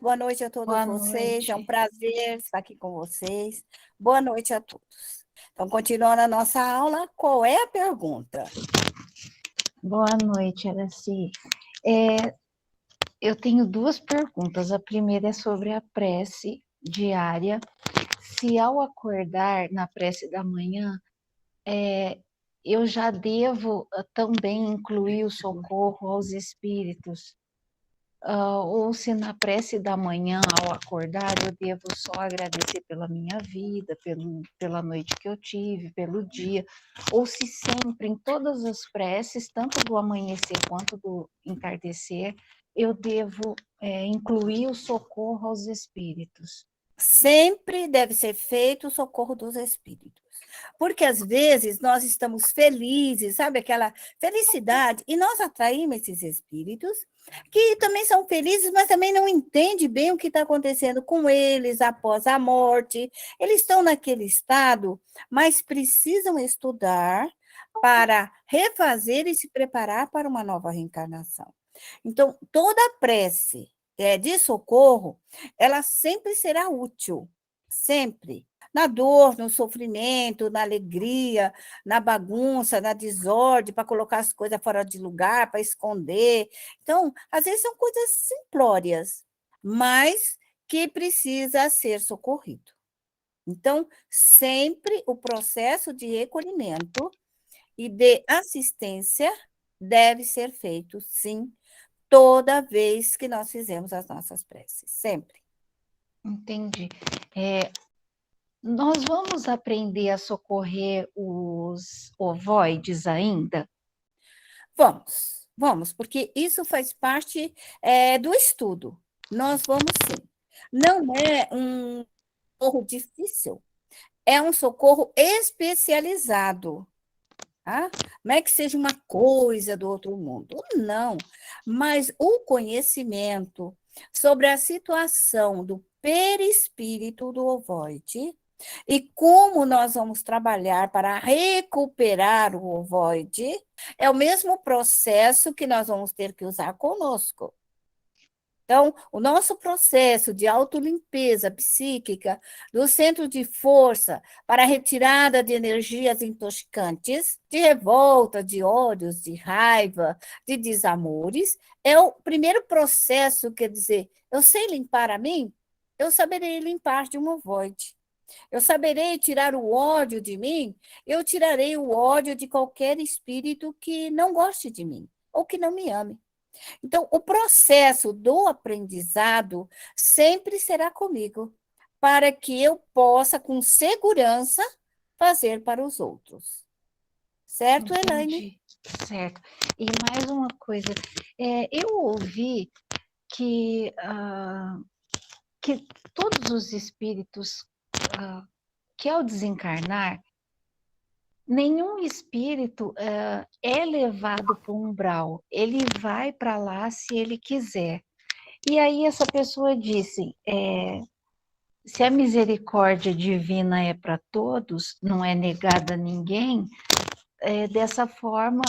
Boa noite a todos Boa vocês. É um noite. prazer estar aqui com vocês. Boa noite a todos. Então, continuando a nossa aula, qual é a pergunta? Boa noite, Araci. Eu tenho duas perguntas. A primeira é sobre a prece diária. Se ao acordar na prece da manhã, eu já devo também incluir o socorro aos espíritos, ou se na prece da manhã, ao acordar, eu devo só agradecer pela minha vida, pela noite que eu tive, pelo dia, ou se sempre, em todas as preces, tanto do amanhecer quanto do entardecer, eu devo incluir o socorro aos espíritos. Sempre deve ser feito o socorro dos espíritos. Porque às vezes nós estamos felizes, sabe aquela felicidade, e nós atraímos esses espíritos que também são felizes, mas também não entendem bem o que está acontecendo com eles após a morte. Eles estão naquele estado, mas precisam estudar para refazer e se preparar para uma nova reencarnação. Então, toda prece de socorro, ela sempre será útil, sempre. Na dor, no sofrimento, na alegria, na bagunça, na desordem, para colocar as coisas fora de lugar, para esconder. Então, às vezes são coisas simplórias, mas que precisa ser socorrido. Então, sempre o processo de recolhimento e de assistência deve ser feito, sim, toda vez que nós fizemos as nossas preces, sempre. Entendi. Nós vamos aprender a socorrer os ovoides ainda? Vamos, porque isso faz parte do estudo. Nós vamos sim. Não é um socorro difícil, é um socorro especializado. Tá? Não é que seja uma coisa do outro mundo, não. Mas o conhecimento sobre a situação do perispírito do ovoide e como nós vamos trabalhar para recuperar o ovoide é o mesmo processo que nós vamos ter que usar conosco. Então, o nosso processo de autolimpeza psíquica do centro de força para a retirada de energias intoxicantes, de revolta, de ódios, de raiva, de desamores, é o primeiro processo, quer dizer, eu sei limpar a mim, eu saberei limpar de um ovoide. Eu saberei tirar o ódio de mim, eu tirarei o ódio de qualquer espírito que não goste de mim ou que não me ame. Então, o processo do aprendizado sempre será comigo, para que eu possa, com segurança, fazer para os outros. Certo, Elaine? Entendi, certo. E mais uma coisa, eu ouvi que, que todos os espíritos, que ao desencarnar, nenhum espírito é levado para o umbral, ele vai para lá se ele quiser. E aí essa pessoa disse, se a misericórdia divina é para todos, não é negada a ninguém, dessa forma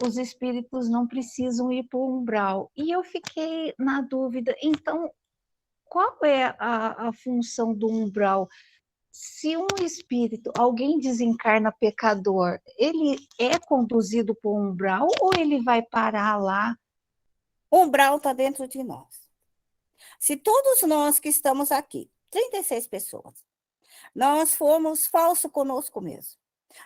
os espíritos não precisam ir para o umbral. E eu fiquei na dúvida, então, qual é a função do umbral? Se um espírito, alguém desencarna pecador, ele é conduzido para o umbral ou ele vai parar lá? O umbral está dentro de nós. Se todos nós que estamos aqui, 36 pessoas, nós formos falso conosco mesmo,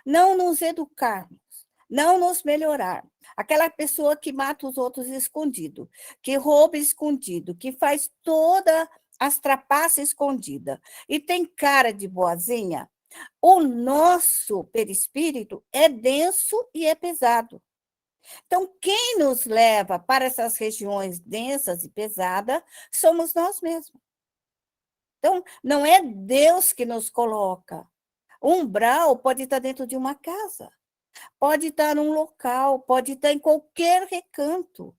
não nos educarmos, não nos melhorar. Aquela pessoa que mata os outros escondido, que rouba escondido, que faz toda as trapaças escondida e tem cara de boazinha, o nosso perispírito é denso e é pesado. Então, quem nos leva para essas regiões densas e pesadas somos nós mesmos. Então, não é Deus que nos coloca. O umbral pode estar dentro de uma casa, pode estar num local, pode estar em qualquer recanto,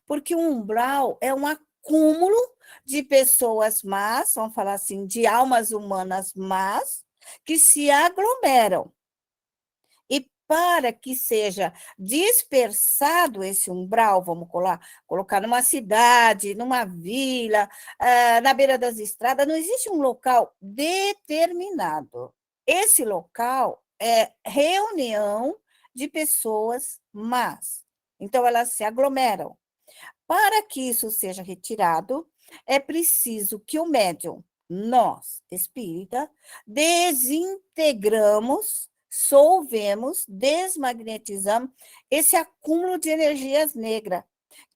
porque o umbral é um acúmulo de pessoas más, vamos falar assim, de almas humanas más, que se aglomeram e para que seja dispersado esse umbral, vamos colocar numa cidade, numa vila, na beira das estradas, não existe um local determinado. Esse local é reunião de pessoas más. Então, elas se aglomeram. Para que isso seja retirado, é preciso que o médium, nós, espírita, desintegramos, solvemos, desmagnetizamos esse acúmulo de energias negras,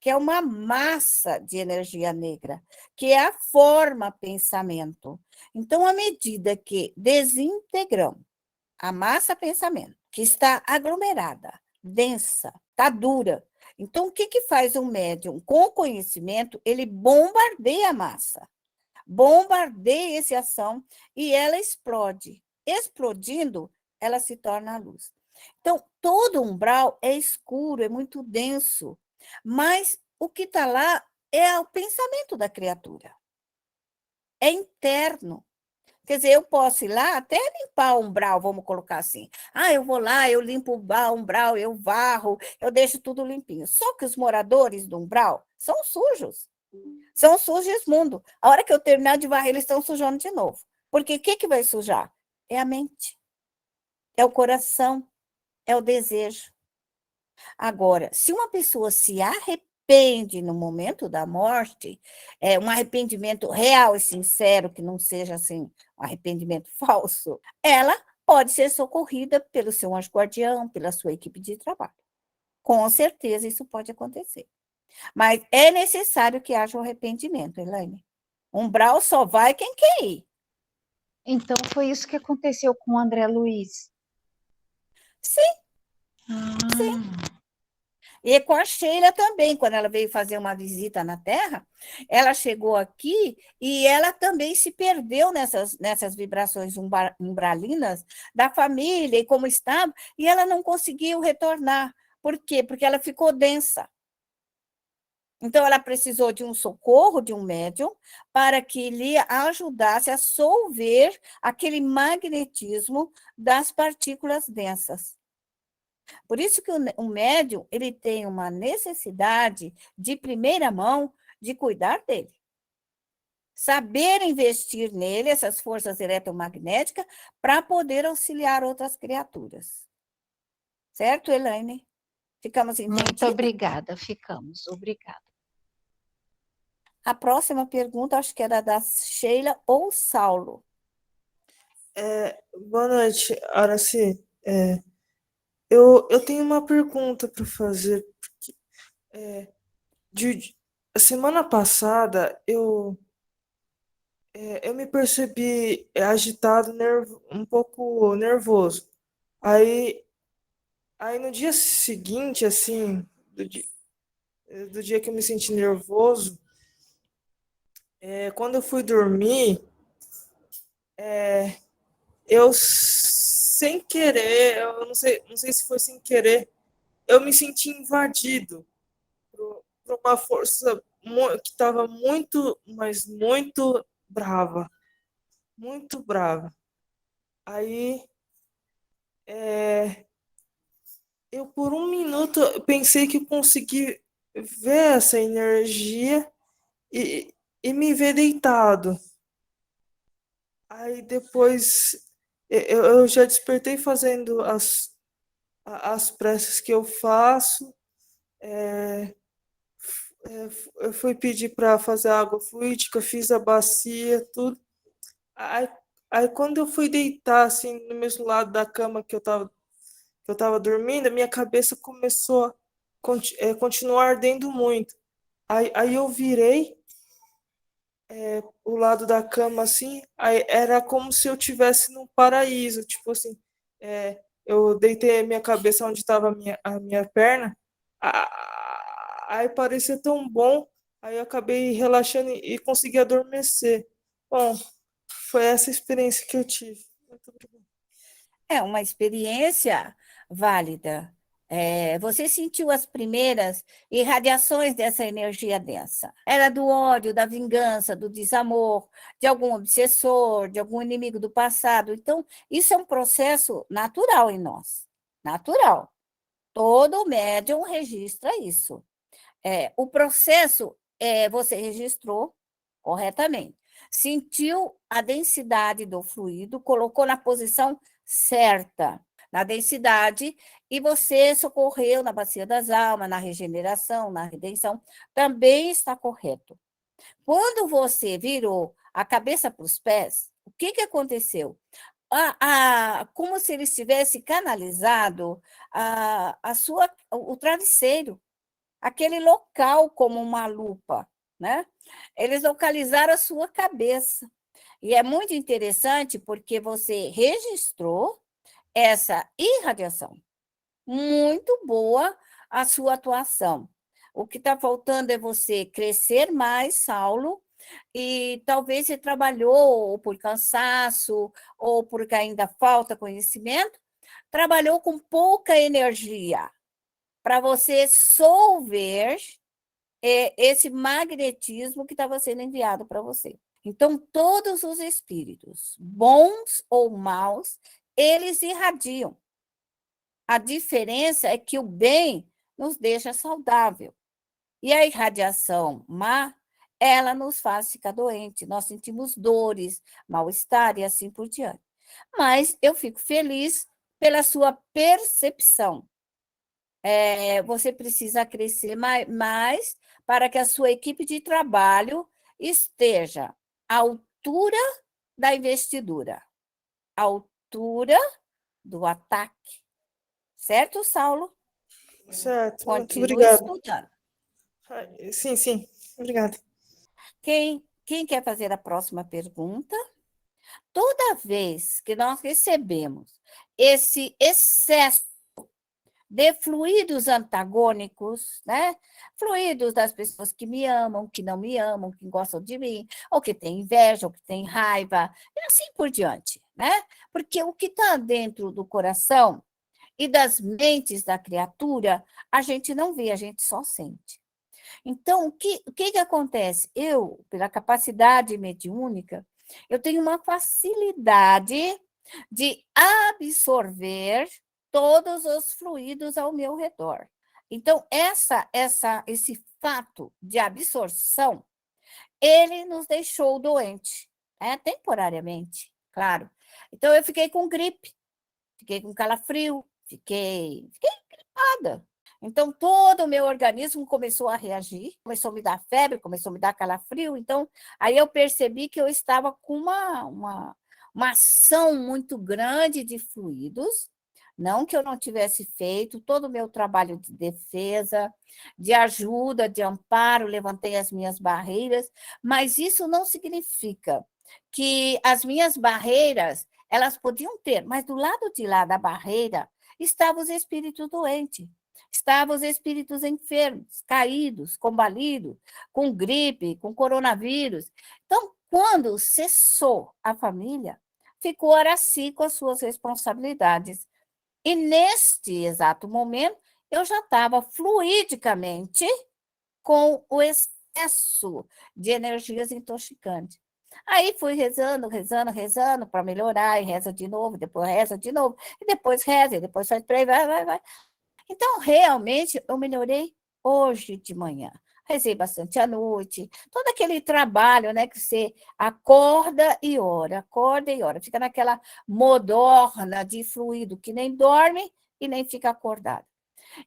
que é uma massa de energia negra, que é a forma pensamento. Então, à medida que desintegramos a massa pensamento, que está aglomerada, densa, está dura. Então, o que faz um médium com conhecimento? Ele bombardeia a massa, bombardeia essa ação e ela explode. Explodindo, ela se torna a luz. Então, todo umbral é escuro, é muito denso, mas o que está lá é o pensamento da criatura. É interno. Quer dizer, eu posso ir lá até limpar o umbral, vamos colocar assim. Eu vou lá, eu limpo o umbral, eu varro, eu deixo tudo limpinho. Só que os moradores do umbral são sujos. São sujos mundo. A hora que eu terminar de varrer, eles estão sujando de novo. Porque o que vai sujar? É a mente, é o coração, é o desejo. Agora, se uma pessoa se arrepende no momento da morte, um arrependimento real e sincero, que não seja assim, um arrependimento falso, ela pode ser socorrida pelo seu anjo guardião, pela sua equipe de trabalho. Com certeza isso pode acontecer. Mas é necessário que haja um arrependimento, Elaine. Umbral só vai quem quer ir. Então, foi isso que aconteceu com o André Luiz? Sim. Sim. E com a Sheila também, quando ela veio fazer uma visita na Terra, ela chegou aqui e ela também se perdeu nessas vibrações umbralinas da família e como estava, e ela não conseguiu retornar. Por quê? Porque ela ficou densa. Então, ela precisou de um socorro, de um médium, para que lhe ajudasse a solver aquele magnetismo das partículas densas. Por isso que o médium ele tem uma necessidade de primeira mão de cuidar dele. Saber investir nele, essas forças eletromagnéticas, para poder auxiliar outras criaturas. Certo, Elaine? Ficamos entendidos? Muito obrigada, ficamos. Obrigada. A próxima pergunta, acho que era da Sheila ou Saulo. Boa noite, Araci. Eu tenho uma pergunta para fazer. A semana passada eu me percebi agitado, um pouco nervoso. Aí no dia seguinte, assim, do dia que eu me senti nervoso, quando eu fui dormir, eu sem querer, eu não sei se foi sem querer, eu me senti invadido por uma força que estava muito, mas muito brava, muito brava. Aí eu por um minuto pensei que consegui ver essa energia e, e me ver deitado. Aí depois eu já despertei fazendo as preces que eu faço. Eu fui pedir para fazer água fluídica, fiz a bacia, tudo. Aí, aí quando eu fui deitar assim no mesmo lado da cama que eu tava dormindo, a minha cabeça começou a continuar ardendo muito. Aí eu virei o lado da cama assim, aí era como se eu tivesse num paraíso, tipo assim, eu deitei a minha cabeça onde estava a minha perna, aí parecia tão bom, aí eu acabei relaxando e consegui adormecer. Bom, foi essa experiência que eu tive. Muito obrigada. É uma experiência válida. Você sentiu as primeiras irradiações dessa energia densa. Era do ódio, da vingança, do desamor, de algum obsessor, de algum inimigo do passado. Então, isso é um processo natural em nós. natural. Todo médium registra isso. O processo, você registrou corretamente. Sentiu a densidade do fluido, colocou na posição certa, na densidade, e você socorreu na bacia das almas, na regeneração, na redenção, também está correto. Quando você virou a cabeça para os pés, o que aconteceu? Como se ele tivesse canalizado o travesseiro, aquele local como uma lupa, né? Eles localizaram a sua cabeça. E é muito interessante porque você registrou essa irradiação. Muito boa a sua atuação. O que está faltando é você crescer mais, Saulo, e talvez você trabalhou ou por cansaço, ou porque ainda falta conhecimento, trabalhou com pouca energia para você solver esse magnetismo que estava sendo enviado para você. Então, todos os espíritos, bons ou maus, eles irradiam. A diferença é que o bem nos deixa saudável. E a irradiação má, ela nos faz ficar doente. Nós sentimos dores, mal-estar e assim por diante. Mas eu fico feliz pela sua percepção. Você precisa crescer mais para que a sua equipe de trabalho esteja à altura da investidura, à altura do ataque. Certo, Saulo? Certo, muito Continue obrigado. estudando. Sim, sim, obrigado. Quem quer fazer a próxima pergunta? Toda vez que nós recebemos esse excesso de fluidos antagônicos, né? Fluidos das pessoas que me amam, que não me amam, que gostam de mim, ou que têm inveja, ou que têm raiva, e assim por diante, né? Porque o que está dentro do coração e das mentes da criatura, a gente não vê, a gente só sente. Então, o que acontece? Eu, pela capacidade mediúnica, eu tenho uma facilidade de absorver todos os fluidos ao meu redor. Então, esse fato de absorção, ele nos deixou doente, temporariamente, claro. Então, eu fiquei com gripe, fiquei com calafrio, fiquei gripada. Então, todo o meu organismo começou a reagir, começou a me dar febre, começou a me dar calafrio. Então, aí eu percebi que eu estava com uma ação muito grande de fluidos, não que eu não tivesse feito todo o meu trabalho de defesa, de ajuda, de amparo, levantei as minhas barreiras, mas isso não significa que as minhas barreiras, elas podiam ter, mas do lado de lá da barreira estavam os espíritos doentes, estavam os espíritos enfermos, caídos, combalidos, com gripe, com coronavírus. Então, quando cessou a família, ficou Araci com as suas responsabilidades. E neste exato momento, eu já estava fluidicamente com o excesso de energias intoxicantes. Aí fui rezando, rezando, rezando para melhorar, e reza de novo, depois reza de novo, e depois reza, e depois faz play, vai. Então, realmente, eu melhorei hoje de manhã. Rezei bastante à noite, todo aquele trabalho, né, que você acorda e ora, fica naquela modorna de fluido que nem dorme e nem fica acordado.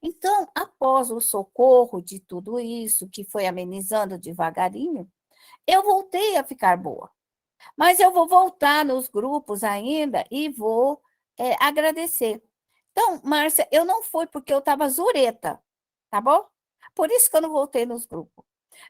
Então, após o socorro de tudo isso, que foi amenizando devagarinho, eu voltei a ficar boa. Mas eu vou voltar nos grupos ainda e vou agradecer. Então, Márcia, eu não fui porque eu estava zureta, tá bom? Por isso que eu não voltei nos grupos.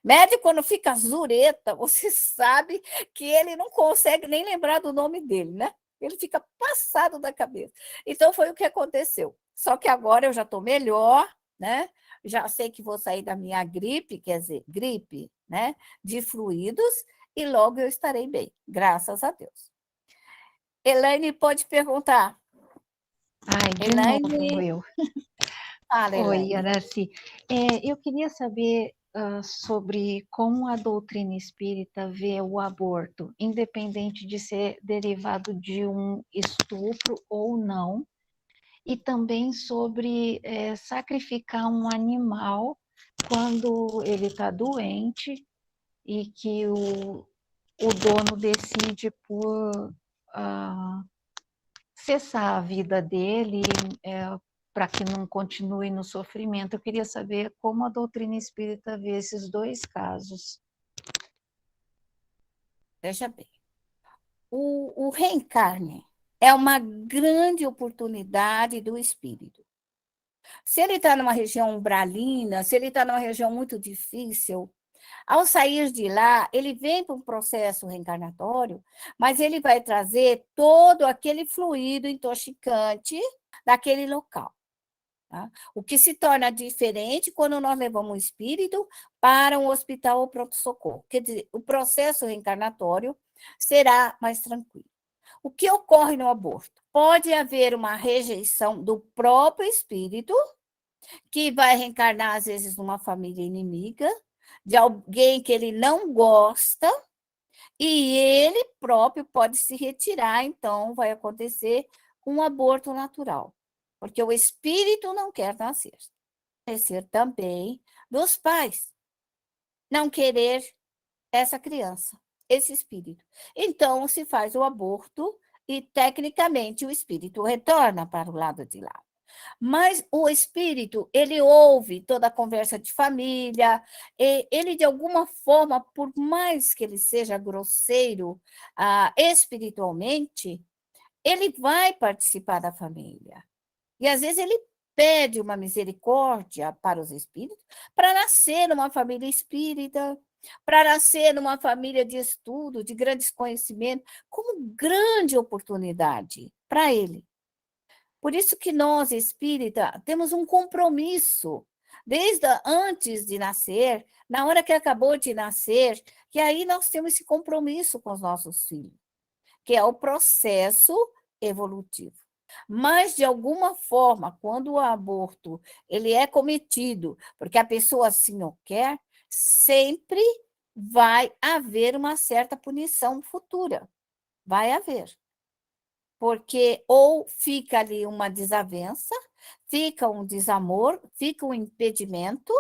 Médico, quando fica zureta, você sabe que ele não consegue nem lembrar do nome dele, né? Ele fica passado da cabeça. Então, foi o que aconteceu. Só que agora eu já estou melhor, né? Já sei que vou sair da minha gripe, quer dizer, gripe, né? De fluidos, e logo eu estarei bem, graças a Deus. Elaine pode perguntar. Ai, de Elaine, novo eu. fala, Oi, Elaine. Araci. Eu queria saber sobre como a doutrina espírita vê o aborto, independente de ser derivado de um estupro ou não, e também sobre sacrificar um animal quando ele está doente e que o dono decide por cessar a vida dele para que não continue no sofrimento. Eu queria saber como a doutrina espírita vê esses dois casos. Veja bem, o reencarne é uma grande oportunidade do espírito. Se ele está numa região umbralina, se ele está numa região muito difícil, ao sair de lá, ele vem para um processo reencarnatório, mas ele vai trazer todo aquele fluido intoxicante daquele local. Tá? O que se torna diferente quando nós levamos o espírito para um hospital ou pronto-socorro. Quer dizer, o processo reencarnatório será mais tranquilo. O que ocorre no aborto? Pode haver uma rejeição do próprio espírito, que vai reencarnar, às vezes, numa família inimiga, de alguém que ele não gosta, e ele próprio pode se retirar, então vai acontecer um aborto natural, porque o espírito não quer nascer. Acontecer também dos pais não querer essa criança, esse espírito. Então, se faz o aborto e, tecnicamente, o espírito retorna para o lado de lá. Mas o espírito, ele ouve toda a conversa de família, ele, de alguma forma, por mais que ele seja grosseiro espiritualmente, ele vai participar da família. E, às vezes, ele pede uma misericórdia para os espíritos para nascer numa família espírita, para nascer numa família de estudo, de grandes conhecimentos, como grande oportunidade para ele. Por isso que nós, espírita, temos um compromisso, desde antes de nascer, na hora que acabou de nascer, que aí nós temos esse compromisso com os nossos filhos, que é o processo evolutivo. Mas, de alguma forma, quando o aborto ele é cometido, porque a pessoa assim não quer, sempre vai haver uma certa punição futura. Vai haver. Porque ou fica ali uma desavença, fica um desamor, fica um impedimento,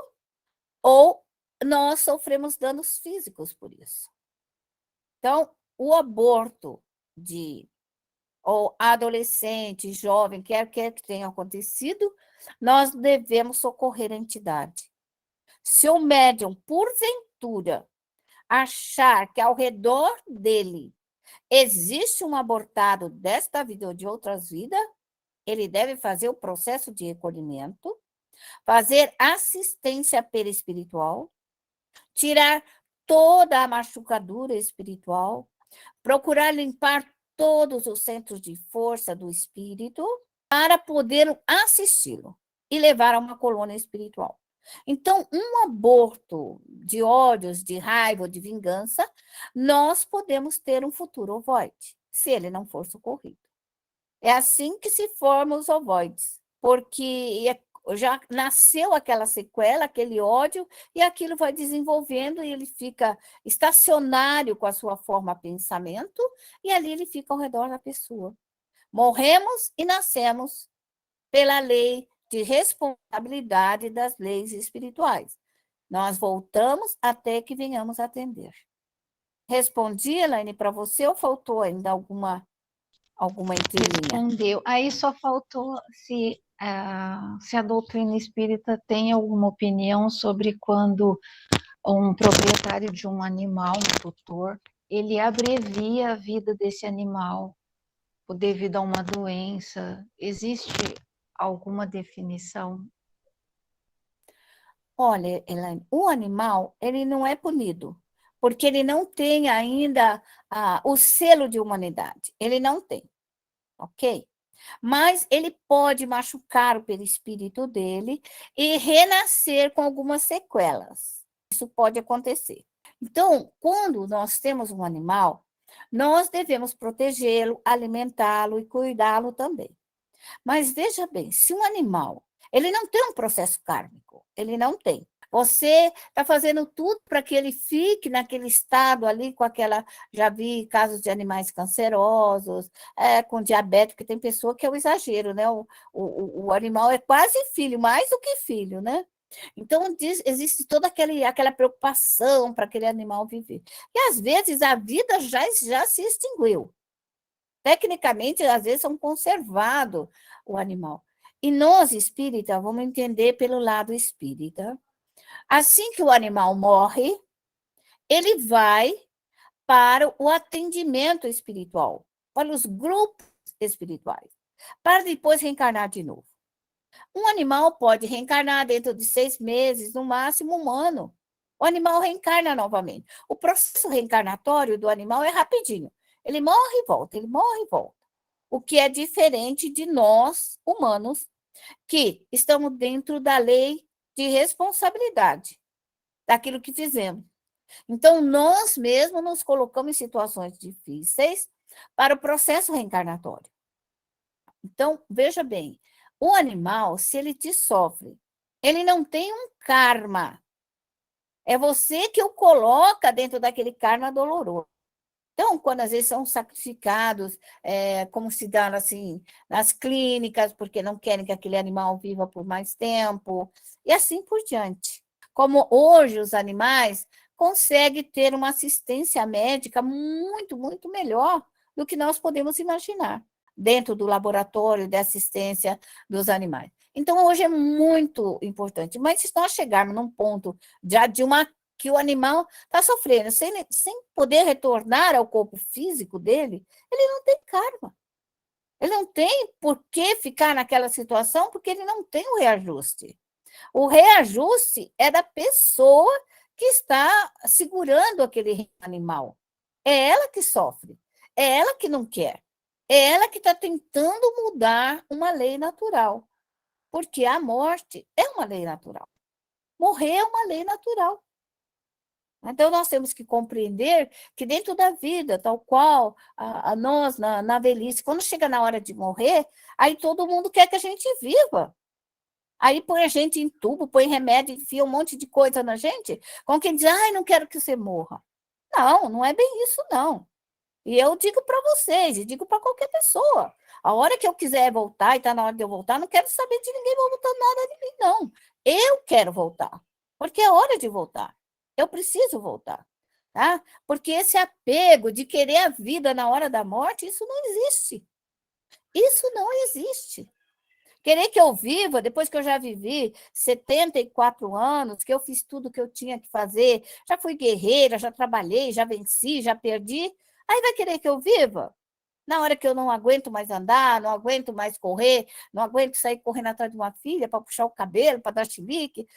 ou nós sofremos danos físicos por isso. Então, o aborto de ou adolescente, jovem, quer que tenha acontecido, nós devemos socorrer a entidade. Se o médium, porventura, achar que ao redor dele existe um abortado desta vida ou de outras vidas, ele deve fazer o processo de recolhimento, fazer assistência perispiritual, tirar toda a machucadura espiritual, procurar limpar todos os centros de força do espírito para poder assisti-lo e levar a uma colônia espiritual. Então, um aborto de ódios, de raiva, de vingança, nós podemos ter um futuro ovoide, se ele não for socorrido. É assim que se formam os ovoides, porque já nasceu aquela sequela, aquele ódio, e aquilo vai desenvolvendo e ele fica estacionário com a sua forma de pensamento, e ali ele fica ao redor da pessoa. Morremos e nascemos pela lei de responsabilidade das leis espirituais. Nós voltamos até que venhamos atender. Respondi, Elaine, para você ou faltou ainda alguma entrelinha? Respondeu. Aí só faltou se a doutrina espírita tem alguma opinião sobre quando um proprietário de um animal, um tutor, ele abrevia a vida desse animal devido a uma doença. Existe alguma definição? Olha, Elaine, o animal, ele não é punido, porque ele não tem ainda o selo de humanidade. Ele não tem, ok? Mas ele pode machucar o perispírito dele e renascer com algumas sequelas. Isso pode acontecer. Então, quando nós temos um animal, nós devemos protegê-lo, alimentá-lo e cuidá-lo também. Mas veja bem, se um animal, ele não tem um processo kármico, ele não tem. Você está fazendo tudo para que ele fique naquele estado ali, com aquela. Já vi casos de animais cancerosos, com diabetes, porque tem pessoa que é o exagero, né? O animal é quase filho, mais do que filho, né? Então, existe toda aquela preocupação para aquele animal viver. E, às vezes, a vida já se extinguiu. Tecnicamente, às vezes, são conservado o animal. E nós, espíritas, vamos entender pelo lado espírita. Assim que o animal morre, ele vai para o atendimento espiritual, para os grupos espirituais, para depois reencarnar de novo. Um animal pode reencarnar dentro de 6 meses, no máximo 1 ano. O animal reencarna novamente. O processo reencarnatório do animal é rapidinho. Ele morre e volta, ele morre e volta. O que é diferente de nós, humanos, que estamos dentro da lei de responsabilidade, daquilo que fizemos. Então, nós mesmos nos colocamos em situações difíceis para o processo reencarnatório. Então, veja bem, o animal, se ele te sofre, ele não tem um karma. É você que o coloca dentro daquele karma doloroso. Então, quando às vezes são sacrificados, como se dá assim, nas clínicas, porque não querem que aquele animal viva por mais tempo, e assim por diante. Como hoje os animais conseguem ter uma assistência médica muito, muito melhor do que nós podemos imaginar, dentro do laboratório de assistência dos animais. Então, hoje é muito importante. Mas se nós chegarmos num ponto já de uma que o animal está sofrendo, sem poder retornar ao corpo físico dele, ele não tem karma. Ele não tem por que ficar naquela situação, porque ele não tem o reajuste. O reajuste é da pessoa que está segurando aquele animal. É ela que sofre, é ela que não quer, é ela que está tentando mudar uma lei natural, porque a morte é uma lei natural. Morrer é uma lei natural. Então, nós temos que compreender que dentro da vida, tal qual nós, na velhice, quando chega na hora de morrer, aí todo mundo quer que a gente viva. Aí põe a gente em tubo, põe remédio, enfia um monte de coisa na gente, com quem diz, ai, não quero que você morra. Não, não é bem isso, não. E eu digo para vocês, e digo para qualquer pessoa, a hora que eu quiser voltar, e está na hora de eu voltar, não quero saber de ninguém voltando nada de mim, não. Eu quero voltar, porque é hora de voltar. Eu preciso voltar, tá? Porque esse apego de querer a vida na hora da morte, isso não existe. Isso não existe. Querer que eu viva, depois que eu já vivi 74 anos, que eu fiz tudo o que eu tinha que fazer, já fui guerreira, já trabalhei, já venci, já perdi, aí vai querer que eu viva? Na hora que eu não aguento mais andar, não aguento mais correr, não aguento sair correndo atrás de uma filha para puxar o cabelo, para dar chilique,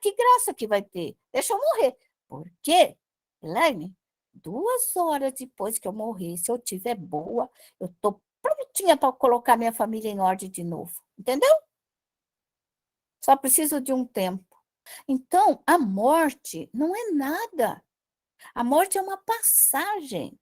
que graça que vai ter? Deixa eu morrer. Por quê? Elaine, 2 horas depois que eu morrer, se eu tiver boa, eu estou prontinha para colocar minha família em ordem de novo. Entendeu? Só preciso de um tempo. Então, a morte não é nada. A morte é uma passagem,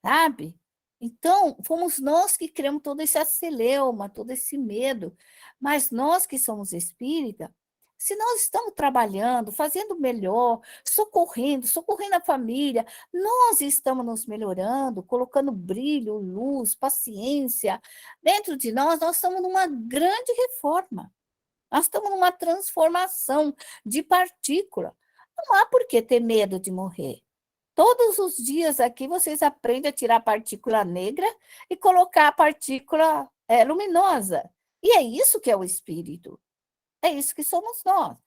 sabe? Então, fomos nós que criamos todo esse celeuma, todo esse medo. Mas nós que somos espírita, se nós estamos trabalhando, fazendo melhor, socorrendo a família, nós estamos nos melhorando, colocando brilho, luz, paciência. Dentro de nós estamos numa grande reforma. Nós estamos numa transformação de partícula. Não há por que ter medo de morrer. Todos os dias aqui vocês aprendem a tirar a partícula negra e colocar a partícula luminosa. E é isso que é o espírito. É isso que somos nós.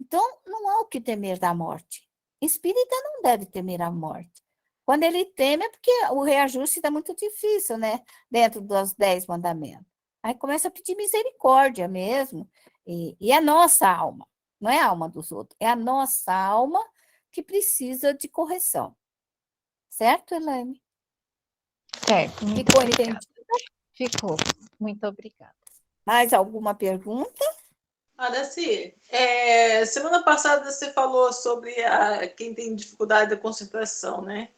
Então, não há o que temer da morte. Espírita não deve temer a morte. Quando ele teme é porque o reajuste está muito difícil, né? Dentro dos 10 mandamentos. Aí começa a pedir misericórdia mesmo. E a nossa alma, não é a alma dos outros, é a nossa alma que precisa de correção. Certo, Elaine? Certo, muito Ficou obrigada. entendido? Ficou. Muito obrigada. Mais alguma pergunta? Araci, semana passada você falou sobre quem tem dificuldade da concentração, né?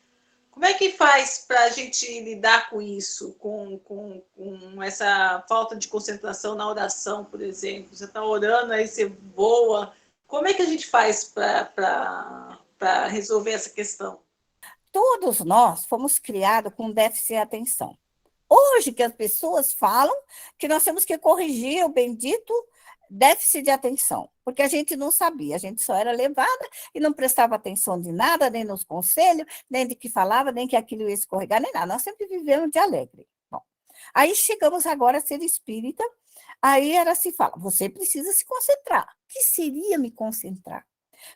Como é que faz para a gente lidar com isso, com essa falta de concentração na oração, por exemplo? Você está orando, aí você voa Como é que a gente faz para resolver essa questão? Todos nós fomos criados com déficit de atenção. Hoje que as pessoas falam que nós temos que corrigir o bendito déficit de atenção, porque a gente não sabia, a gente só era levada e não prestava atenção de nada, nem nos conselhos, nem de que falava, nem que aquilo ia escorregar, nem nada. Nós sempre vivemos de alegre. Bom, aí chegamos agora a ser espírita, aí ela se fala, você precisa se concentrar. O que seria me concentrar?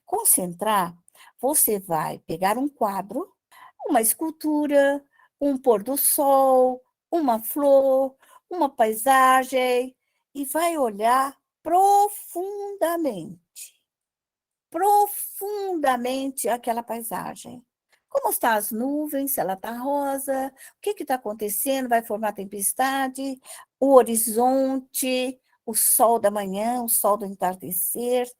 Concentrar, você vai pegar um quadro, uma escultura, um pôr do sol, uma flor, uma paisagem, e vai olhar profundamente aquela paisagem. Como estão as nuvens, se ela está rosa, o que está acontecendo, vai formar tempestade, o horizonte, o sol da manhã, o sol do entardecer.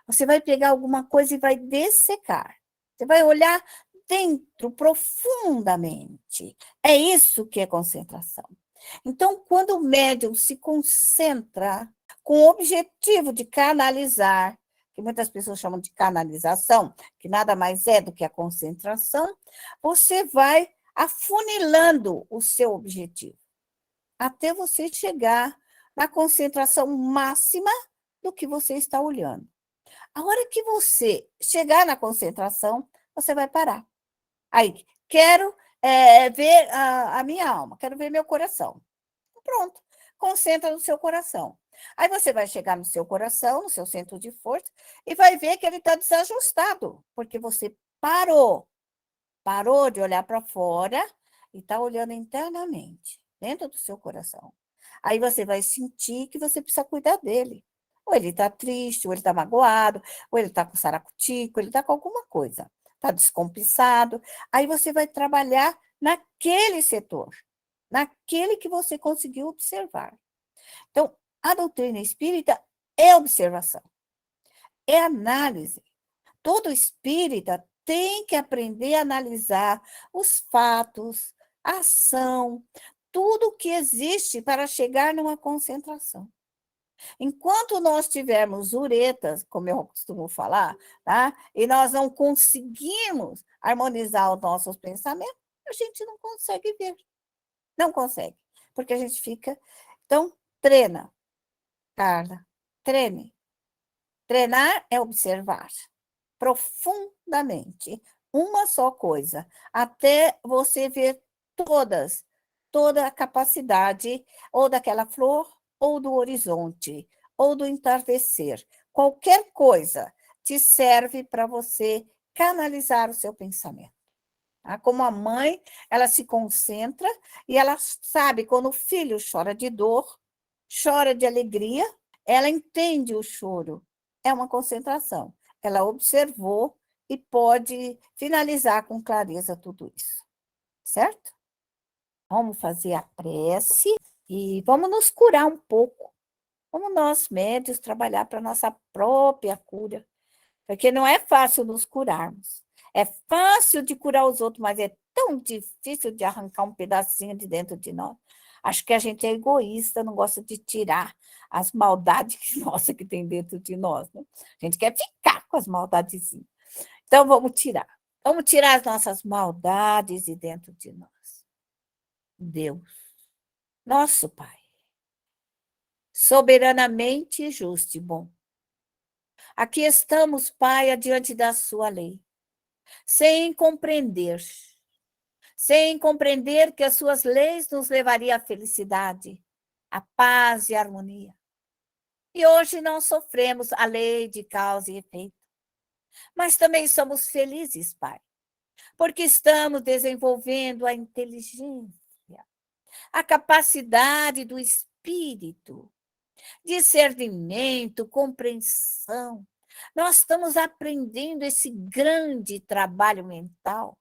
Você vai pegar alguma coisa e vai dessecar. Você vai olhar dentro, profundamente. É isso que é concentração. Então, quando o médium se concentra com o objetivo de canalizar, que muitas pessoas chamam de canalização, que nada mais é do que a concentração, você vai afunilando o seu objetivo, até você chegar na concentração máxima do que você está olhando. A hora que você chegar na concentração, você vai parar. Aí, quero ver a minha alma, quero ver meu coração. Pronto, concentra no seu coração. Aí você vai chegar no seu coração, no seu centro de força, e vai ver que ele está desajustado, porque você parou de olhar para fora e está olhando internamente, dentro do seu coração. Aí você vai sentir que você precisa cuidar dele. Ou ele está triste, ou ele está magoado, ou ele está com saracutico, ele está com alguma coisa. Está descompensado. Aí você vai trabalhar naquele setor, naquele que você conseguiu observar. Então, a doutrina espírita é observação, é análise. Todo espírita tem que aprender a analisar os fatos, a ação, tudo o que existe para chegar numa concentração. Enquanto nós tivermos uretas, como eu costumo falar, tá? E nós não conseguimos harmonizar os nossos pensamentos, a gente não consegue ver. Não consegue, porque a gente fica... Então, treina, Carla, treine. Treinar é observar profundamente uma só coisa, até você ver toda a capacidade, ou daquela flor, ou do horizonte, ou do entardecer. Qualquer coisa te serve para você canalizar o seu pensamento. Como a mãe, ela se concentra e ela sabe quando o filho chora de dor, chora de alegria, ela entende o choro. É uma concentração. Ela observou e pode finalizar com clareza tudo isso. Certo? Vamos fazer a prece e vamos nos curar um pouco. Vamos nós, médios, trabalhar para a nossa própria cura. Porque não é fácil nos curarmos. É fácil de curar os outros, mas é tão difícil de arrancar um pedacinho de dentro de nós. Acho que a gente é egoísta, não gosta de tirar as maldades que tem dentro de nós. Né? A gente quer ficar com as maldadezinhas. Então, vamos tirar. Vamos tirar as nossas maldades de dentro de nós. Deus, nosso Pai, soberanamente justo e bom. Aqui estamos, Pai, diante da sua lei, sem compreender que as suas leis nos levariam à felicidade, à paz e à harmonia. E hoje não sofremos a lei de causa e efeito, mas também somos felizes, Pai, porque estamos desenvolvendo a inteligência, a capacidade do espírito, discernimento, compreensão. Nós estamos aprendendo esse grande trabalho mental.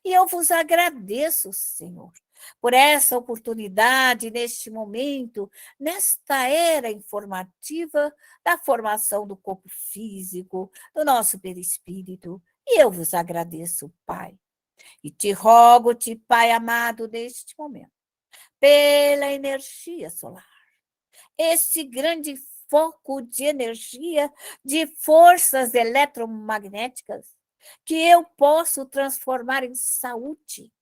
E eu vos agradeço, Senhor, por essa oportunidade, neste momento, nesta era informativa da formação do corpo físico, do nosso perispírito. E eu vos agradeço, Pai. E te rogo-te, Pai amado, neste momento, pela energia solar, esse grande foco de energia, de forças eletromagnéticas, que eu posso transformar em saúde,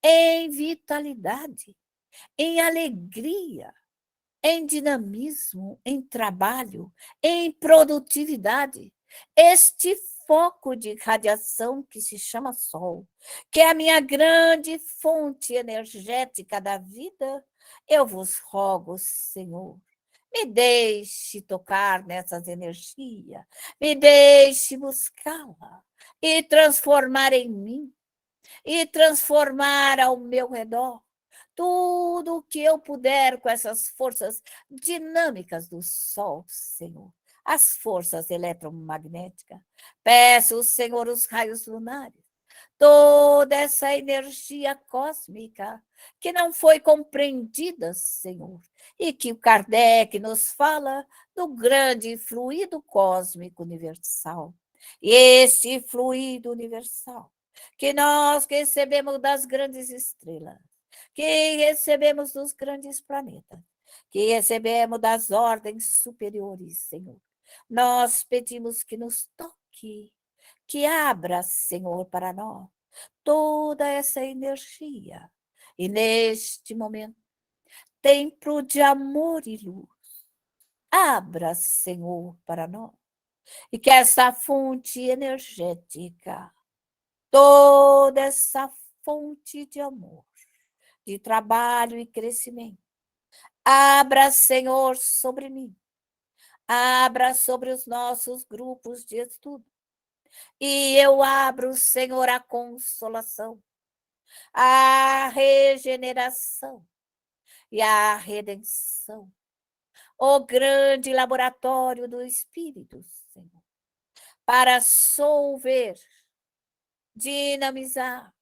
em vitalidade, em alegria, em dinamismo, em trabalho, em produtividade. Este foco de radiação que se chama Sol, que é a minha grande fonte energética da vida, eu vos rogo, Senhor, me deixe tocar nessas energias, me deixe buscá-la e transformar em mim, e transformar ao meu redor tudo o que eu puder com essas forças dinâmicas do Sol, Senhor, as forças eletromagnéticas. Peço, Senhor, os raios lunares, toda essa energia cósmica que não foi compreendida, Senhor, e que o Kardec nos fala do grande fluido cósmico universal. E esse fluido universal que nós recebemos das grandes estrelas, que recebemos dos grandes planetas, que recebemos das ordens superiores, Senhor. Nós pedimos que nos toque, que abra, Senhor, para nós toda essa energia. E neste momento, templo de amor e luz, abra, Senhor, para nós. E que essa fonte energética, toda essa fonte de amor, de trabalho e crescimento, abra, Senhor, sobre mim, abra sobre os nossos grupos de estudo, e eu abro, Senhor, a consolação, a regeneração e a redenção, o grande laboratório do Espírito, Senhor, para solver, dinamizar,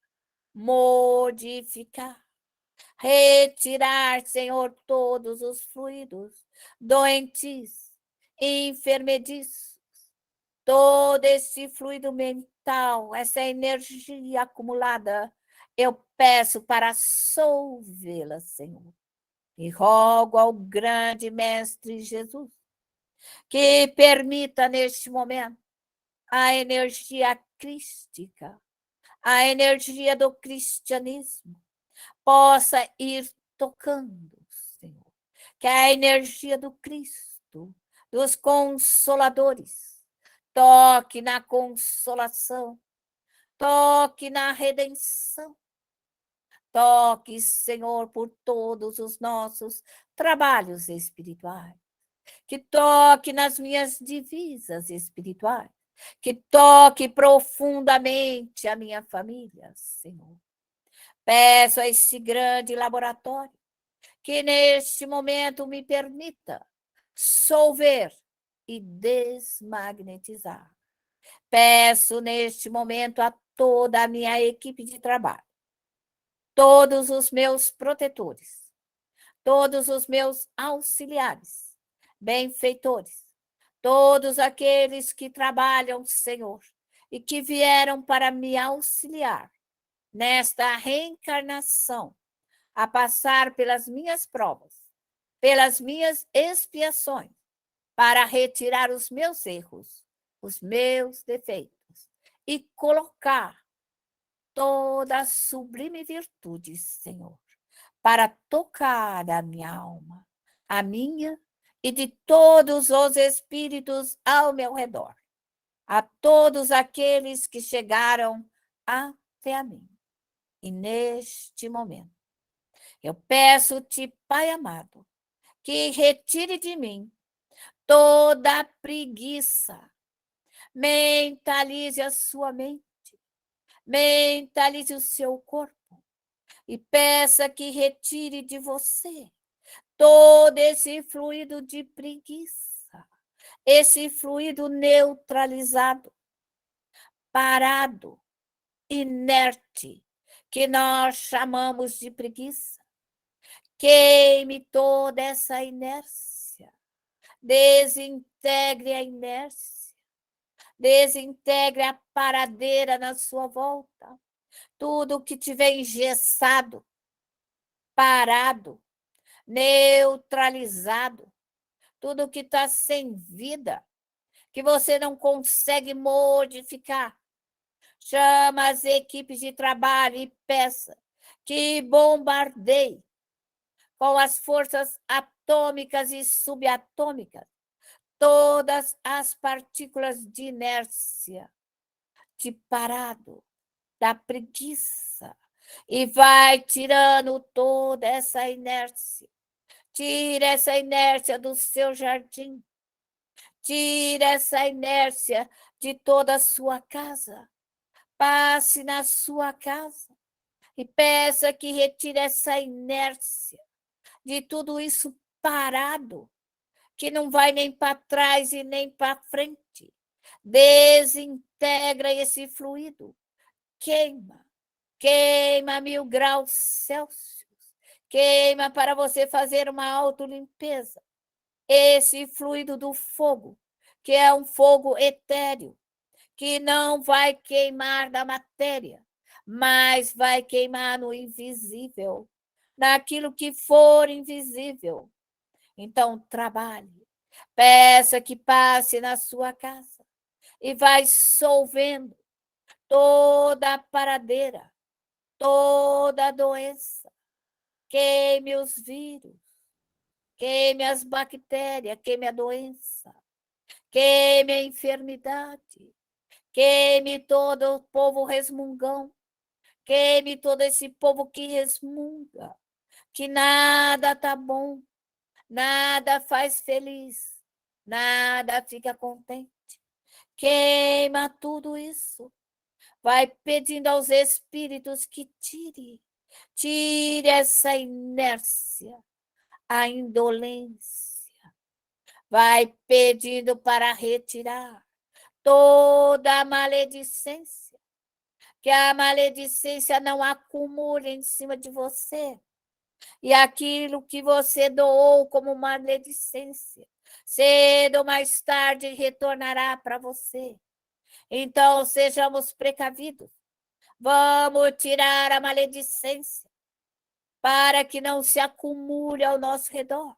modificar, retirar, Senhor, todos os fluidos doentes, enfermediços, todo esse fluido mental, essa energia acumulada, eu peço para solvê-la, Senhor. E rogo ao grande Mestre Jesus que permita neste momento a energia crística, a energia do cristianismo possa ir tocando, Senhor. Que a energia do Cristo, dos consoladores, toque na consolação, toque na redenção, toque, Senhor, por todos os nossos trabalhos espirituais, que toque nas minhas divisas espirituais, que toque profundamente a minha família, Senhor. Peço a este grande laboratório que neste momento me permita solver e desmagnetizar. Peço neste momento a toda a minha equipe de trabalho, todos os meus protetores, todos os meus auxiliares, benfeitores, todos aqueles que trabalham, Senhor, e que vieram para me auxiliar nesta reencarnação, a passar pelas minhas provas, pelas minhas expiações, para retirar os meus erros, os meus defeitos e colocar toda a sublime virtude, Senhor, para tocar a minha alma, a minha e de todos os espíritos ao meu redor, a todos aqueles que chegaram até a mim. E neste momento, eu peço-te, Pai amado, que retire de mim toda a preguiça, mentalize a sua mente, mentalize o seu corpo e peça que retire de você todo esse fluido de preguiça, esse fluido neutralizado, parado, inerte, que nós chamamos de preguiça. Queime toda essa inércia, desintegre a inércia, desintegre a paradeira na sua volta, tudo que tiver engessado, parado, neutralizado, tudo que está sem vida, que você não consegue modificar. Chama as equipes de trabalho e peça que bombardeie com as forças atômicas e subatômicas todas as partículas de inércia, de parado, da preguiça, e vai tirando toda essa inércia. Tira essa inércia do seu jardim. Tira essa inércia de toda a sua casa. Passe na sua casa e peça que retire essa inércia de tudo isso parado, que não vai nem para trás e nem para frente. Desintegra esse fluido. Queima. Queima 1000 graus Celsius. Queima para você fazer uma autolimpeza. Esse fluido do fogo, que é um fogo etéreo, que não vai queimar da matéria, mas vai queimar no invisível, naquilo que for invisível. Então, trabalhe, peça que passe na sua casa e vai solvendo toda a paradeira, toda a doença. Queime os vírus, queime as bactérias, queime a doença, queime a enfermidade, queime todo o povo resmungão, queime todo esse povo que resmunga, que nada tá bom, nada faz feliz, nada fica contente. Queima tudo isso. Vai pedindo aos espíritos que tire essa inércia, a indolência. Vai pedindo para retirar toda a maledicência, que a maledicência não acumule em cima de você. E aquilo que você doou como maledicência, cedo ou mais tarde retornará para você. Então, sejamos precavidos. Vamos tirar a maledicência para que não se acumule ao nosso redor.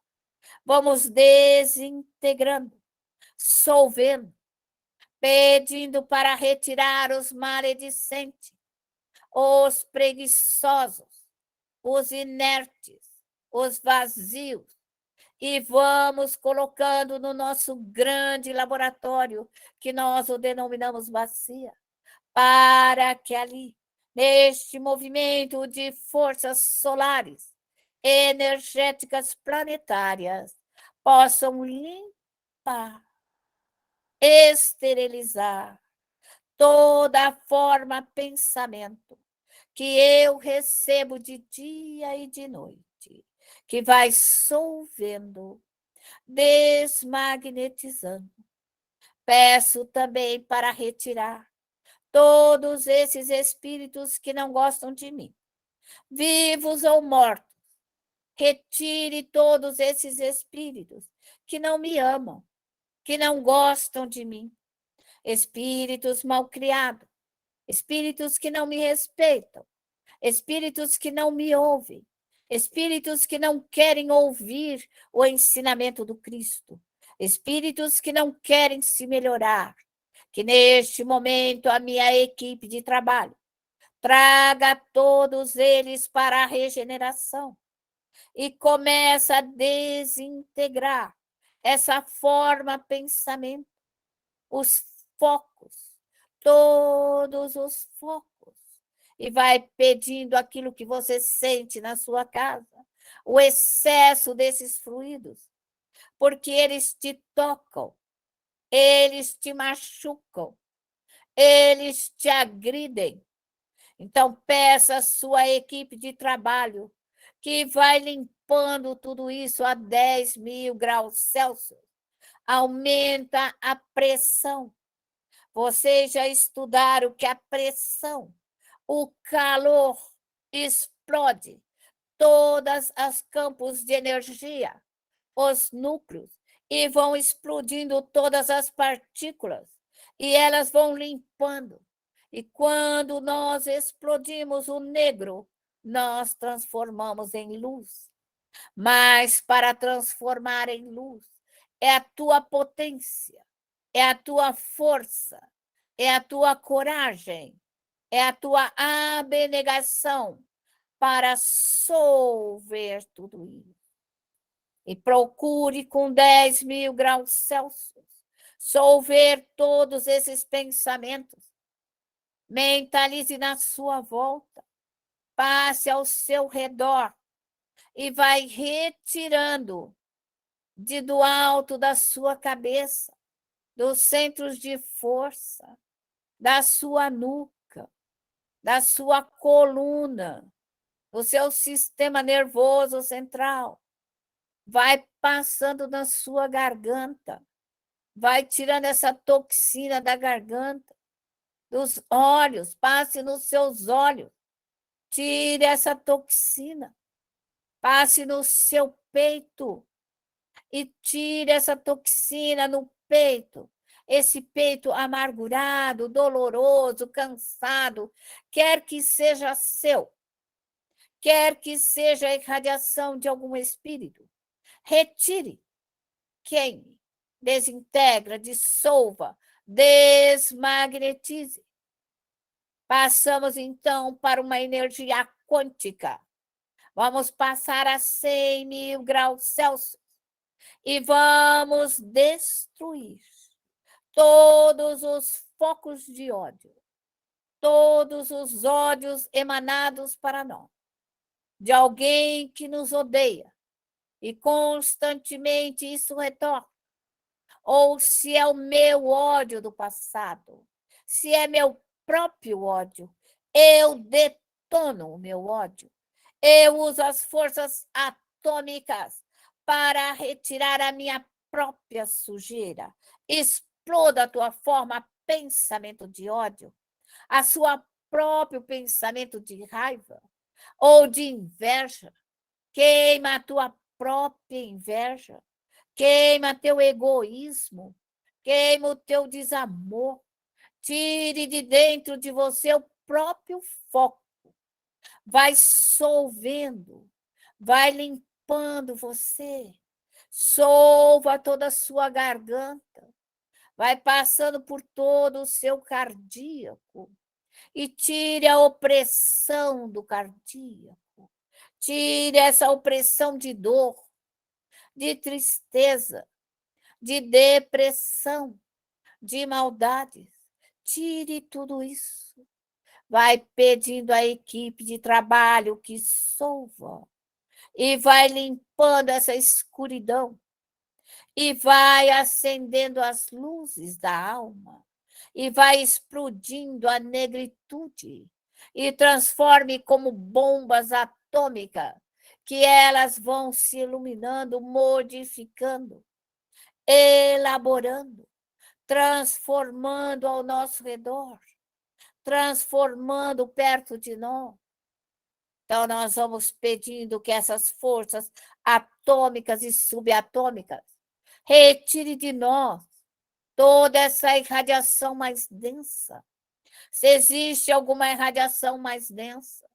Vamos desintegrando, solvendo, pedindo para retirar os maledicentes, os preguiçosos, os inertes, os vazios, e vamos colocando no nosso grande laboratório, que nós o denominamos bacia, para que ali, neste movimento de forças solares, energéticas planetárias, possam limpar, esterilizar toda a forma pensamento que eu recebo de dia e de noite, que vai solvendo, desmagnetizando. Peço também para retirar todos esses espíritos que não gostam de mim, vivos ou mortos. Retire todos esses espíritos que não me amam, que não gostam de mim. Espíritos malcriados, espíritos que não me respeitam, espíritos que não me ouvem, espíritos que não querem ouvir o ensinamento do Cristo, espíritos que não querem se melhorar. Que neste momento a minha equipe de trabalho traga todos eles para a regeneração e começa a desintegrar essa forma pensamento, os focos, todos os focos, e vai pedindo aquilo que você sente na sua casa, o excesso desses fluidos, porque eles te tocam, eles te machucam, eles te agridem. Então, peça à sua equipe de trabalho que vai limpando tudo isso a 10.000 graus Celsius. Aumenta a pressão. Vocês já estudaram que a pressão, o calor explode todas as campos de energia, os núcleos, e vão explodindo todas as partículas, e elas vão limpando. E quando nós explodimos o negro, nós transformamos em luz. Mas para transformar em luz, é a tua potência, é a tua força, é a tua coragem, é a tua abnegação para solver tudo isso. E procure com 10.000 graus Celsius solver todos esses pensamentos. Mentalize na sua volta, passe ao seu redor e vai retirando do alto da sua cabeça, dos centros de força, da sua nuca, da sua coluna, do seu sistema nervoso central. Vai passando na sua garganta, vai tirando essa toxina da garganta, dos olhos, passe nos seus olhos, tire essa toxina, passe no seu peito e tire essa toxina no peito. Esse peito amargurado, doloroso, cansado, quer que seja seu, quer que seja a irradiação de algum espírito, retire, queime, desintegra, dissolva, desmagnetize. Passamos, então, para uma energia quântica. Vamos passar a 100.000 graus Celsius e vamos destruir todos os focos de ódio, todos os ódios emanados para nós, de alguém que nos odeia, e constantemente isso retorna. Ou se é o meu ódio do passado, se é meu próprio ódio, eu detono o meu ódio. Eu uso as forças atômicas para retirar a minha própria sujeira. Exploda a tua forma, pensamento de ódio, a sua próprio pensamento de raiva ou de inveja. Queima a tua própria inveja, queima teu egoísmo, queima o teu desamor. Tire de dentro de você o próprio foco. Vai solvendo, vai limpando você. Solva toda a sua garganta. Vai passando por todo o seu cardíaco. E tire a opressão do cardíaco. Tire essa opressão de dor, de tristeza, de depressão, de maldades. Tire tudo isso. Vai pedindo à equipe de trabalho que solva e vai limpando essa escuridão e vai acendendo as luzes da alma e vai explodindo a negritude e transforme como bombas atômicas que elas vão se iluminando, modificando, elaborando, transformando ao nosso redor, transformando perto de nós. Então, nós vamos pedindo que essas forças atômicas e subatômicas retire de nós toda essa irradiação mais densa. Se existe alguma irradiação mais densa,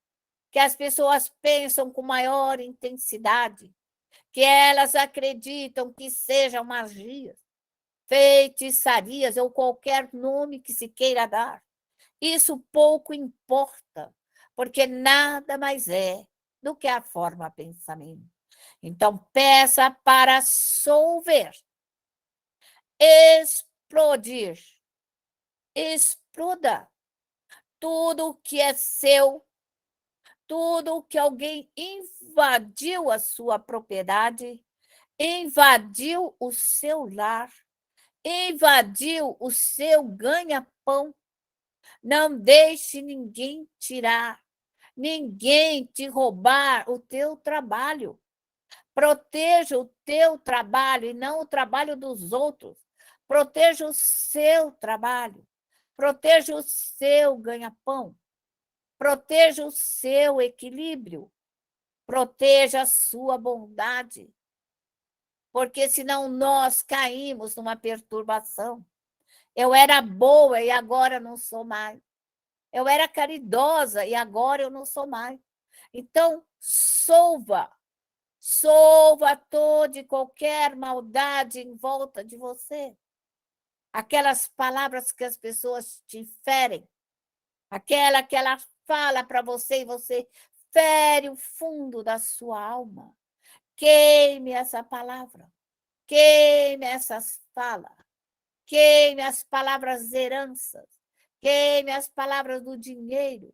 que as pessoas pensam com maior intensidade, que elas acreditam que sejam magias, feitiçarias ou qualquer nome que se queira dar, isso pouco importa, porque nada mais é do que a forma pensamento. Então, peça para solver, explodir, exploda tudo que é seu, tudo que alguém invadiu a sua propriedade, invadiu o seu lar, invadiu o seu ganha-pão. Não deixe ninguém tirar, ninguém te roubar o teu trabalho. Proteja o teu trabalho e não o trabalho dos outros. Proteja o seu trabalho. Proteja o seu ganha-pão. Proteja o seu equilíbrio. Proteja a sua bondade. Porque senão nós caímos numa perturbação. Eu era boa e agora não sou mais. Eu era caridosa e agora eu não sou mais. Então, solva dissolva toda e qualquer maldade em volta de você. Aquelas palavras que as pessoas te ferem, aquela que ela fala para você e você fere o fundo da sua alma. Queime essa palavra, queime essas falas, queime as palavras heranças, queime as palavras do dinheiro,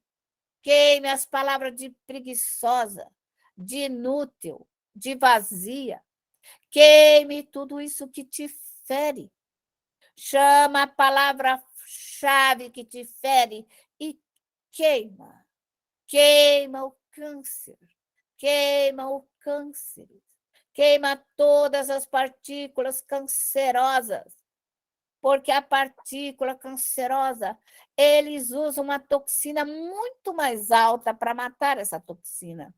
queime as palavras de preguiçosa, de inútil, de vazia. Queime tudo isso que te fere. Chama a palavra-chave que te fere e queima. Queima o câncer. Queima o câncer. Queima todas as partículas cancerosas. Porque a partícula cancerosa, eles usam uma toxina muito mais alta para matar essa toxina.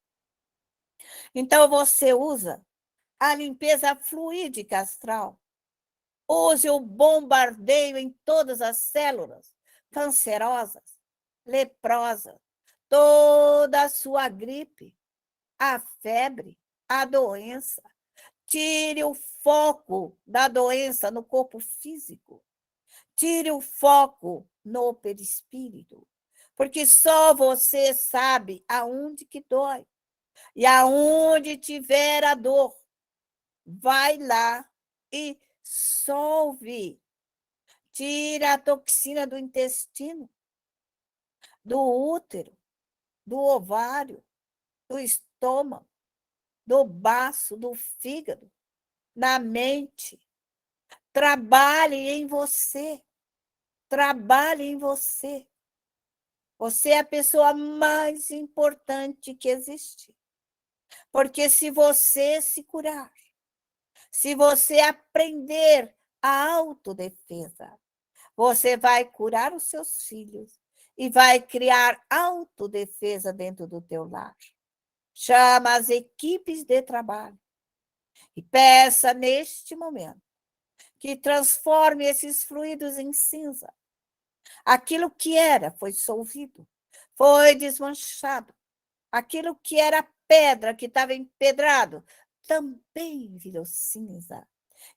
Então, você usa a limpeza fluídica astral. Use o bombardeio em todas as células cancerosas, leprosas, toda a sua gripe, a febre, a doença. Tire o foco da doença no corpo físico. Tire o foco no perispírito, porque só você sabe aonde que dói. E aonde tiver a dor, vai lá e solve. Tira a toxina do intestino, do útero, do ovário, do estômago, do baço, do fígado, na mente. Trabalhe em você. Trabalhe em você. Você é a pessoa mais importante que existe. Porque se você se curar, se você aprender a autodefesa, você vai curar os seus filhos e vai criar autodefesa dentro do teu lar. Chama as equipes de trabalho e peça neste momento que transforme esses fluidos em cinza. Aquilo que era foi dissolvido, foi desmanchado. Aquilo que era pedra, que estava empedrado, também virou cinza.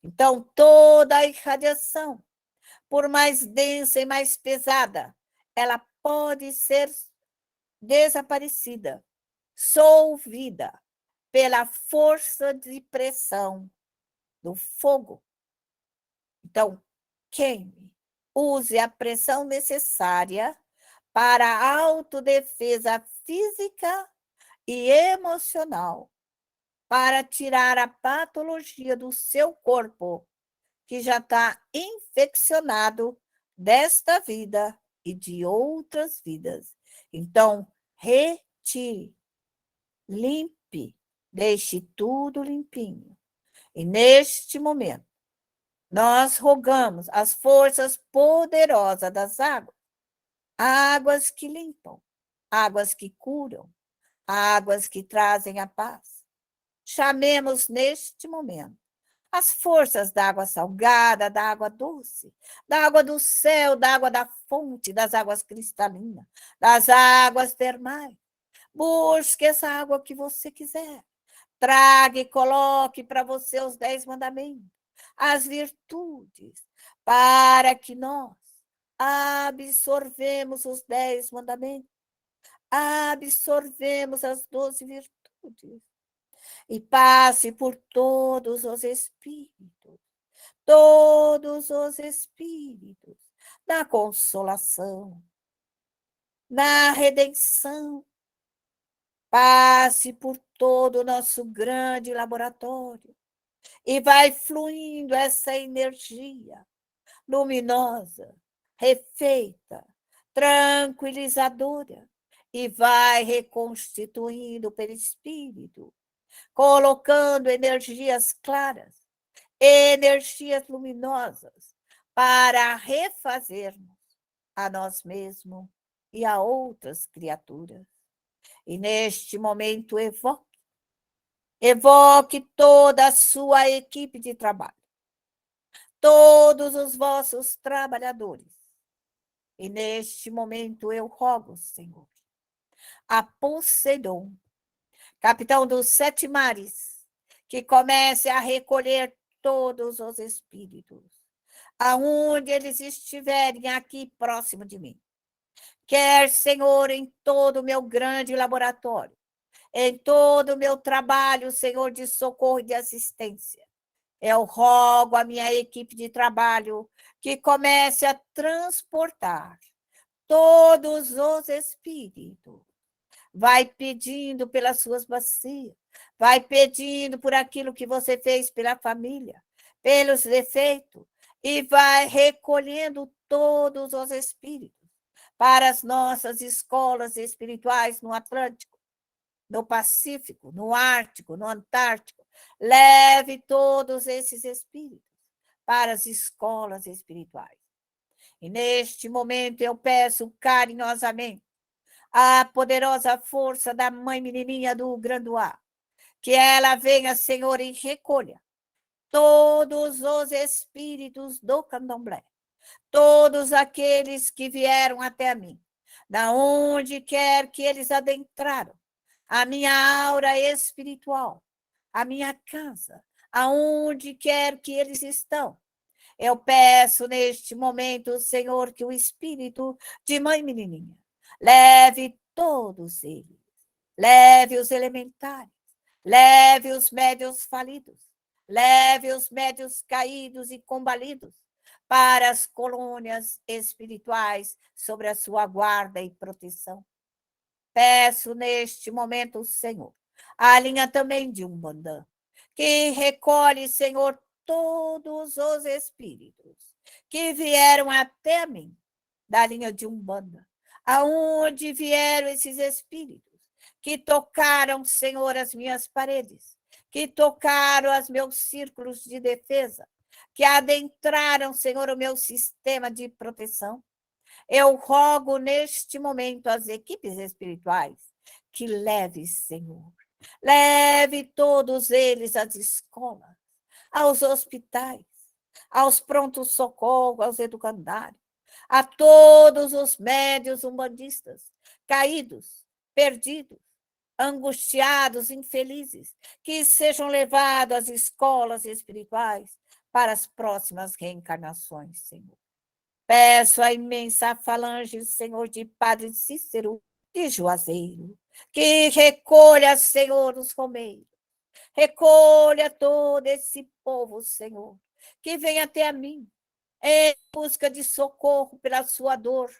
Então, toda a irradiação, por mais densa e mais pesada, ela pode ser desaparecida, solvida pela força de pressão do fogo. Então, queime, use a pressão necessária para a autodefesa física e emocional, para tirar a patologia do seu corpo, que já está infeccionado desta vida e de outras vidas. Então, retire, limpe, deixe tudo limpinho. E neste momento, nós rogamos as forças poderosas das águas, águas que limpam, águas que curam, águas que trazem a paz. Chamemos neste momento as forças da água salgada, da água doce, da água do céu, da água da fonte, das águas cristalinas, das águas termais. Busque essa água que você quiser. Traga e coloque para você os 10 mandamentos, as virtudes, para que nós absorvemos os 10 mandamentos, absorvemos as 12 virtudes e passe por todos os espíritos na consolação, na redenção. Passe por todo o nosso grande laboratório e vai fluindo essa energia luminosa, refeita, tranquilizadora, e vai reconstituindo o perispírito, colocando energias claras, energias luminosas, para refazermos a nós mesmos e a outras criaturas. E neste momento, evoque toda a sua equipe de trabalho, todos os vossos trabalhadores. E neste momento eu rogo, Senhor, a Poseidon, capitão dos 7 mares, que comece a recolher todos os espíritos, aonde eles estiverem aqui próximo de mim. Quer, Senhor, em todo o meu grande laboratório, em todo o meu trabalho, Senhor, de socorro e de assistência. Eu rogo a minha equipe de trabalho que comece a transportar todos os espíritos. Vai pedindo pelas suas bacias, vai pedindo por aquilo que você fez pela família, pelos defeitos, e vai recolhendo todos os espíritos para as nossas escolas espirituais no Atlântico, no Pacífico, no Ártico, no Antártico. Leve todos esses espíritos para as escolas espirituais. E neste momento eu peço carinhosamente a poderosa força da mãe menininha do Granduá, que ela venha, Senhor, e recolha todos os espíritos do candomblé, todos aqueles que vieram até mim, da onde quer que eles adentraram, a minha aura espiritual, a minha casa, aonde quer que eles estão. Eu peço neste momento, Senhor, que o espírito de mãe menininha leve todos eles, leve os elementares, leve os médios falidos, leve os médios caídos e combalidos para as colônias espirituais sobre a sua guarda e proteção. Peço neste momento, Senhor, a linha também de Umbanda, que recolhe, Senhor, todos os espíritos que vieram até mim, da linha de Umbanda. Aonde vieram esses espíritos que tocaram, Senhor, as minhas paredes, que tocaram os meus círculos de defesa, que adentraram, Senhor, o meu sistema de proteção. Eu rogo neste momento às equipes espirituais que leve, Senhor, leve todos eles às escolas, aos hospitais, aos prontos-socorros, aos educandários, a todos os médios umbandistas, caídos, perdidos, angustiados, infelizes, que sejam levados às escolas espirituais para as próximas reencarnações, Senhor. Peço à imensa falange, Senhor, de Padre Cícero de Juazeiro, que recolha, Senhor, os romeiros, recolha todo esse povo, Senhor, que vem até a mim, em busca de socorro pela sua dor,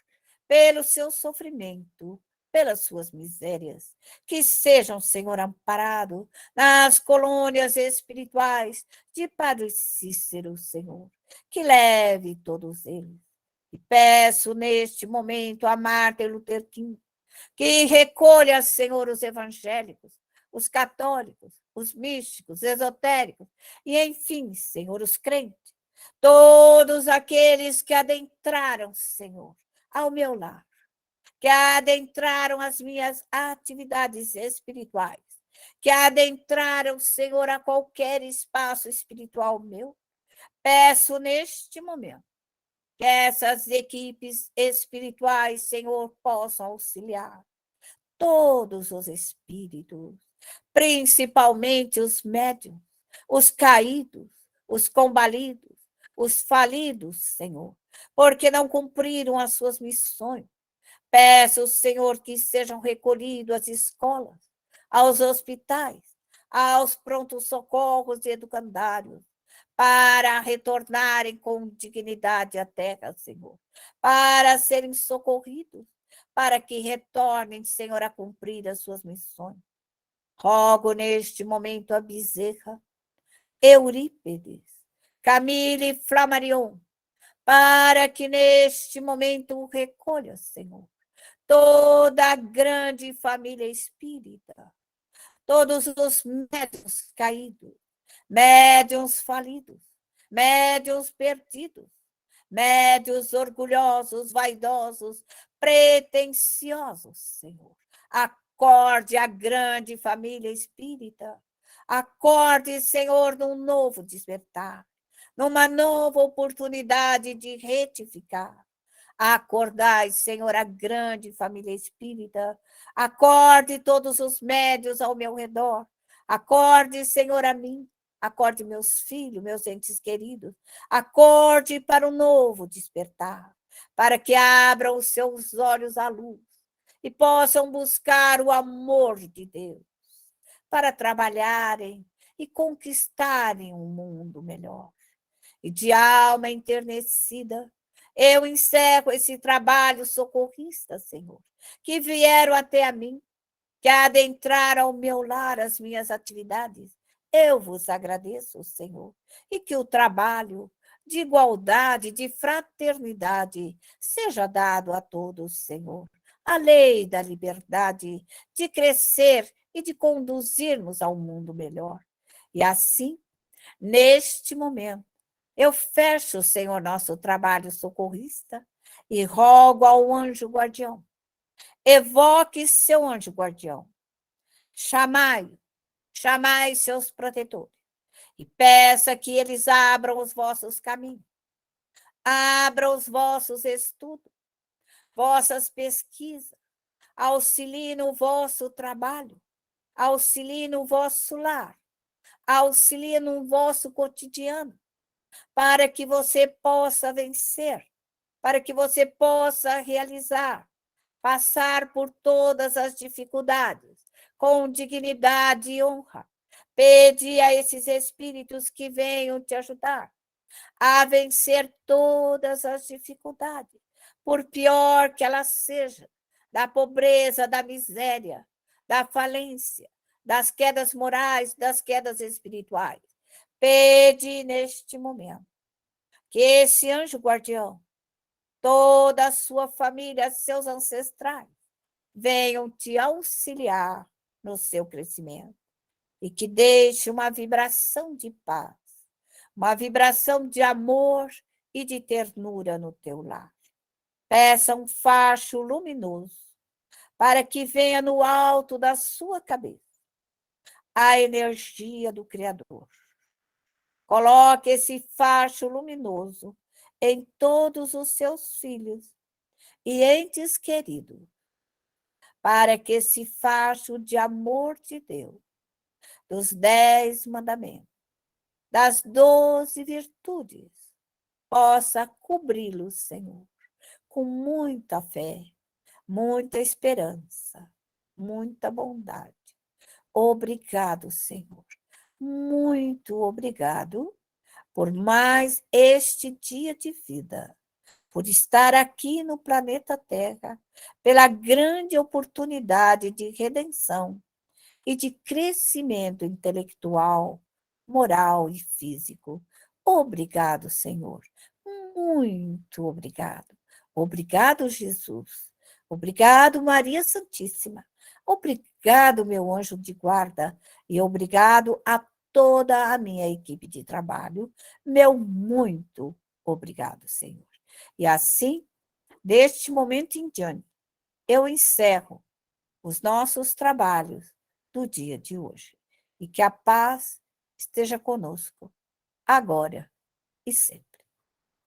pelo seu sofrimento, pelas suas misérias. Que sejam, Senhor, amparados nas colônias espirituais de Padre Cícero, Senhor, que leve todos eles. E peço neste momento a Martin Luther King, que recolha, Senhor, os evangélicos, os católicos, os místicos, os esotéricos, e, enfim, Senhor, os crentes, todos aqueles que adentraram, Senhor, ao meu lar, que adentraram as minhas atividades espirituais, que adentraram, Senhor, a qualquer espaço espiritual meu. Peço neste momento que essas equipes espirituais, Senhor, possam auxiliar todos os espíritos, principalmente os médiuns, os caídos, os combalidos, os falidos, Senhor, porque não cumpriram as suas missões. Peço, Senhor, que sejam recolhidos às escolas, aos hospitais, aos prontos-socorros e educandários, para retornarem com dignidade à terra, Senhor, para serem socorridos, para que retornem, Senhor, a cumprir as suas missões. Rogo neste momento a Bezerra, Eurípedes, Camille Flammarion, para que neste momento recolha, Senhor, toda a grande família espírita, todos os médiuns caídos, médiuns falidos, médiuns perdidos, médiuns orgulhosos, vaidosos, pretensiosos, Senhor. Acorde a grande família espírita. Acorde, Senhor, num novo despertar, numa nova oportunidade de retificar. Acordai, Senhor, a grande família espírita. Acorde todos os médios ao meu redor. Acorde, Senhor, a mim. Acorde meus filhos, meus entes queridos. Acorde para um novo despertar, para que abram os seus olhos à luz e possam buscar o amor de Deus, para trabalharem e conquistarem um mundo melhor. E de alma enternecida, eu encerro esse trabalho socorrista, Senhor, que vieram até a mim, que adentraram ao meu lar as minhas atividades. Eu vos agradeço, Senhor, e que o trabalho de igualdade, de fraternidade, seja dado a todos, Senhor. A lei da liberdade de crescer e de conduzirmos ao mundo melhor. E assim, neste momento, eu fecho, Senhor, nosso trabalho socorrista e rogo ao anjo guardião. Evoque seu anjo guardião. Chamai seus protetores e peça que eles abram os vossos caminhos, abram os vossos estudos, vossas pesquisas, auxiliem no vosso trabalho, auxiliem no vosso lar, auxiliem no vosso cotidiano, para que você possa vencer, para que você possa realizar, passar por todas as dificuldades, com dignidade e honra. Pede a esses espíritos que venham te ajudar a vencer todas as dificuldades, por pior que elas sejam, da pobreza, da miséria, da falência, das quedas morais, das quedas espirituais. Pede neste momento que esse anjo guardião, toda a sua família, seus ancestrais, venham te auxiliar no seu crescimento e que deixe uma vibração de paz, uma vibração de amor e de ternura no teu lar. Peça um facho luminoso para que venha no alto da sua cabeça a energia do Criador. Coloque esse facho luminoso em todos os seus filhos e entes queridos, para que esse facho de amor de Deus, dos 10 mandamentos, das 12 virtudes, possa cobri-los, Senhor, com muita fé, muita esperança, muita bondade. Obrigado, Senhor. Muito obrigado por mais este dia de vida, por estar aqui no planeta Terra, pela grande oportunidade de redenção e de crescimento intelectual, moral e físico. Obrigado, Senhor. Muito obrigado. Obrigado, Jesus. Obrigado, Maria Santíssima. Obrigado, meu anjo de guarda. E obrigado a toda a minha equipe de trabalho. Meu muito obrigado, Senhor. E assim, deste momento em diante, eu encerro os nossos trabalhos do dia de hoje. E que a paz esteja conosco, agora e sempre.